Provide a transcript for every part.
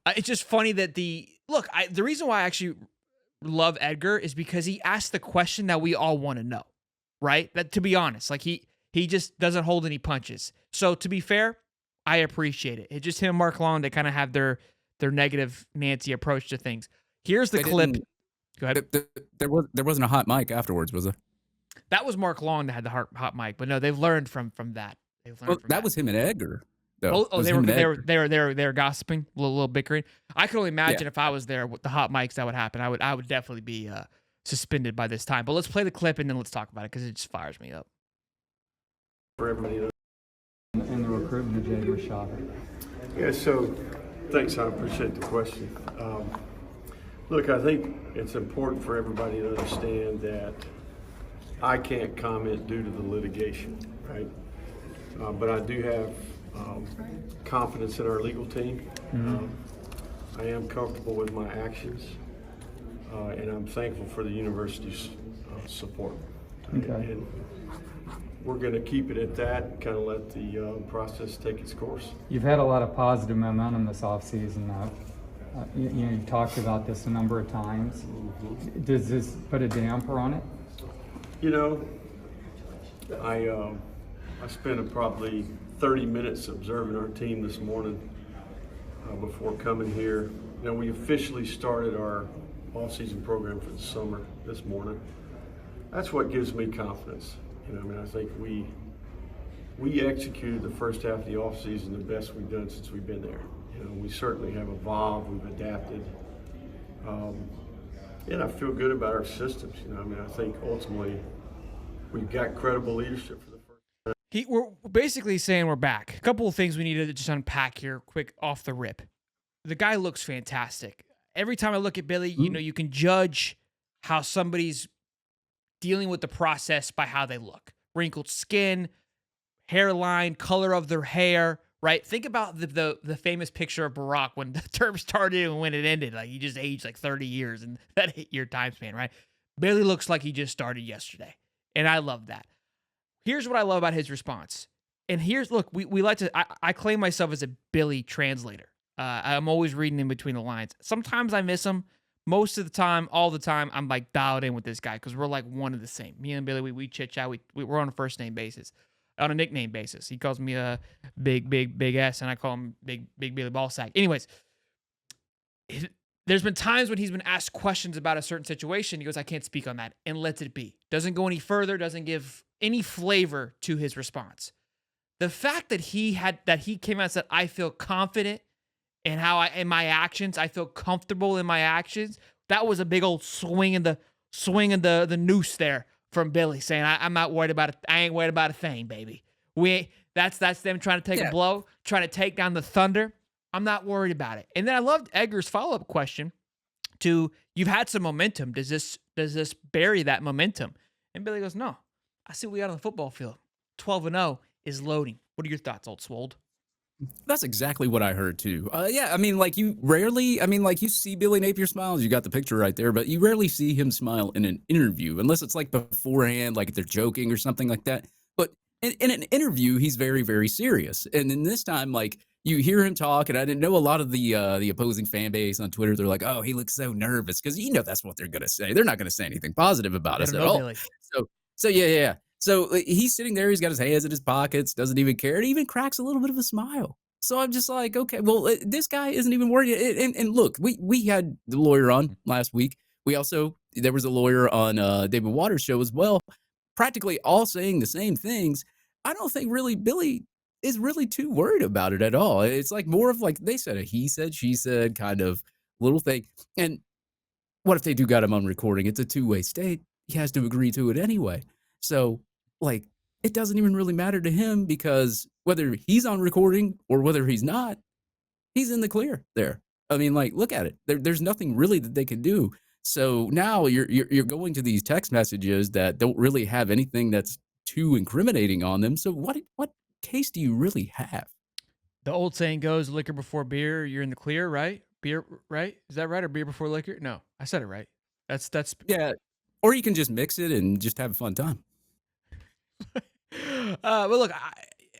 It's just funny that the reason why I actually love Edgar is because he asked the question that we all want to know, right? That, to be honest, like he just doesn't hold any punches. So to be fair, I appreciate it. It's just him and Mark Long, they kind of have their negative Nancy approach to things. Here's the They clip. didn't. Go ahead. There wasn't a hot mic afterwards, was there? That was Mark Long that had the hot mic, but no, they've learned from that. They've learned Well, from that that. was him and Edgar, though. It was They him were and they were Edgar. they were they were they were gossiping, a little bickering. I could only Yeah. imagine if I was there with the hot mics that would happen. I would definitely be suspended by this time. But let's play the clip and then let's talk about it because it just fires me up. For everybody. And the recruitment of Jaden Rashada. Yeah, so thanks. I appreciate the question. Look, I think it's important for everybody to understand that I can't comment due to the litigation, right? But I do have confidence in our legal team. I am comfortable with my actions, and I'm thankful for the university's support. Okay. And we're going to keep it at that and kind of let the process take its course. You've had a lot of positive momentum this offseason. You've talked about this a number of times. Does this put a damper on it? You know, I spent probably 30 minutes observing our team this morning before coming here. You know, we officially started our off-season program for the summer this morning. That's what gives me confidence. You know, I mean, I think we executed the first half of the off-season the best we've done since we've been there. You know, we certainly have evolved, we've adapted, and I feel good about our systems. You know, I mean, I think ultimately we've got credible leadership for the first. We're basically saying we're back. A couple of things we need to just unpack here, quick off the rip. The guy looks fantastic. Every time I look at Billy, you know, you can judge how somebody's dealing with the process by how they look. Wrinkled skin, hairline, color of their hair, right? Think about the famous picture of Barack when the term started and when it ended. Like, he just aged like 30 years in that 8-year time span, right? Billy looks like he just started yesterday. And I love that. Here's what I love about his response. And here's, look, we like to, I claim myself as a Billy translator. I'm always reading in between the lines. Sometimes I miss him. Most of the time, all the time, I'm like dialed in with this guy because we're like one of the same. Me and Billy, we chit chat. We're on a first name basis, on a nickname basis. He calls me a big S, and I call him big Billy Ballsack. Anyways, there's been times when he's been asked questions about a certain situation. He goes, I can't speak on that, and lets it be. Doesn't go any further. Doesn't give any flavor to his response. The fact that he came out and said, I feel confident in in my actions, I feel comfortable in my actions. That was a big old swing in the noose there from Billy, saying, I'm not worried about it. I ain't worried about a thing, baby. That's them trying to take a blow, trying to take down the Thunder. I'm not worried about it. And then I loved Edgar's follow-up question to, you've had some momentum. Does this bury that momentum? And Billy goes, no. I see what we got on the football field. 12-0 is loading. What are your thoughts, Old Swold? That's exactly what I heard too. Yeah, I mean, like you see Billy Napier smiles. You got the picture right there, but you rarely see him smile in an interview unless it's like beforehand, like they're joking or something like that. But in an interview, he's very, very serious. And then this time, like you hear him talk, and I didn't know a lot of the opposing fan base on Twitter. They're like, "Oh, he looks so nervous," because that's what they're gonna say. They're not gonna say anything positive about us at all. Billy. So yeah. So he's sitting there, he's got his hands in his pockets, doesn't even care, and even cracks a little bit of a smile. So I'm just like, okay, well, this guy isn't even worried. And look, we had the lawyer on last week. There was a lawyer on David Waters' show as well, practically all saying the same things. I don't think really Billy is really too worried about it at all. It's like more of like they said a he said, she said kind of little thing. And what if they do got him on recording? It's a two-way state. He has to agree to it anyway. So, like, it doesn't even really matter to him because whether he's on recording or whether he's not, he's in the clear there. I mean, like, look at it. There's nothing really that they can do. So now you're going to these text messages that don't really have anything that's too incriminating on them. So what case do you really have? The old saying goes, liquor before beer, you're in the clear, right? Beer, right? Is that right? Or beer before liquor? No, I said it right. That's Yeah. Or you can just mix it and just have a fun time. But look,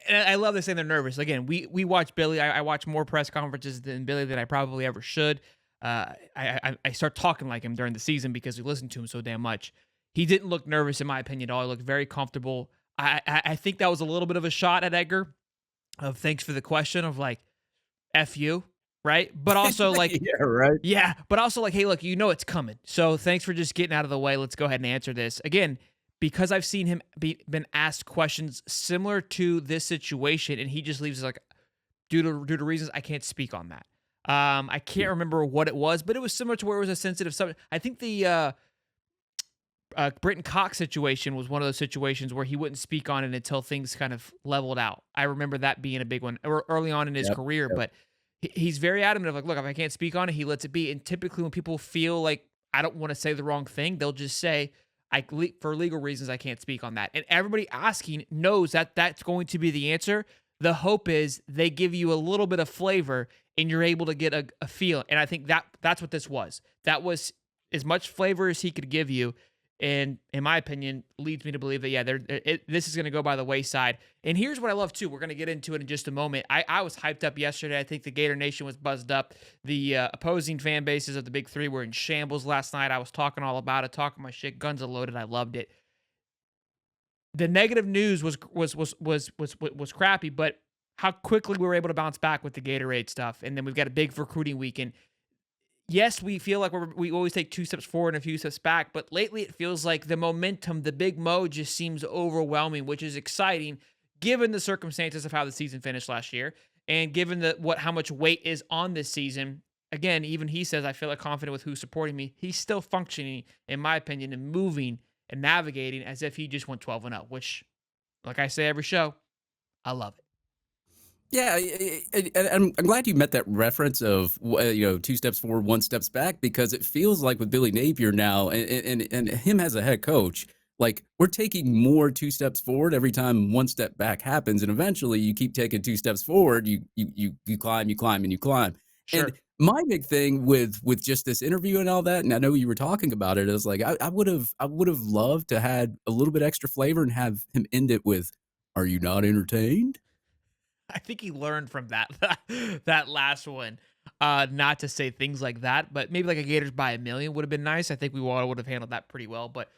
And I love this saying they're nervous. Again, we watch Billy. I watch more press conferences than Billy than I probably ever should. I start talking like him during the season because we listen to him so damn much. He didn't look nervous, in my opinion, at all. He looked very comfortable. I think that was a little bit of a shot at Edgar of thanks for the question of like, F you, right? But also like, Yeah, right. yeah, but also like, hey, look, it's coming. So thanks for just getting out of the way. Let's go ahead and answer this. Again, because I've seen him been asked questions similar to this situation, and he just leaves like, due to reasons I can't speak on that. I can't remember what it was, but it was similar to where it was a sensitive subject. I think the Britton Cox situation was one of those situations where he wouldn't speak on it until things kind of leveled out. I remember that being a big one early on in his Yep, career, yep. but he's very adamant of like, look, if I can't speak on it, he lets it be. And typically when people feel like I don't want to say the wrong thing, they'll just say, for legal reasons, I can't speak on that. And everybody asking knows that that's going to be the answer. The hope is they give you a little bit of flavor and you're able to get a feel. And I think that's what this was. That was as much flavor as he could give you. And in my opinion, leads me to believe that, yeah, this is going to go by the wayside. And here's what I love too. We're going to get into it in just a moment. I was hyped up yesterday. I think the Gator Nation was buzzed up. The opposing fan bases of the Big Three were in shambles last night. I was talking all about it, talking my shit, guns are loaded. I loved it. The negative news was crappy, but how quickly we were able to bounce back with the Gatorade stuff. And then we've got a big recruiting weekend. Yes, we feel like we always take 2 steps forward and a few steps back, but lately it feels like the momentum, the big mo just seems overwhelming, which is exciting given the circumstances of how the season finished last year and given how much weight is on this season. Again, even he says, I feel like confident with who's supporting me. He's still functioning, in my opinion, and moving and navigating as if he just went 12-0, which, like I say every show, I love it. Yeah, and I'm glad you met that reference of 2 steps forward, 1 steps back, because it feels like with Billy Napier now, and him as a head coach, like we're taking more 2 steps forward every time 1 step back happens, and eventually you keep taking 2 steps forward, you climb, you climb, and you climb. Sure. And my big thing with just this interview and all that, and I know you were talking about it, is like I would have loved to had a little bit extra flavor and have him end it with, "Are you not entertained?" I think he learned from that that last one, not to say things like that, but maybe like a Gators by a million would have been nice. I think we all would have handled that pretty well. But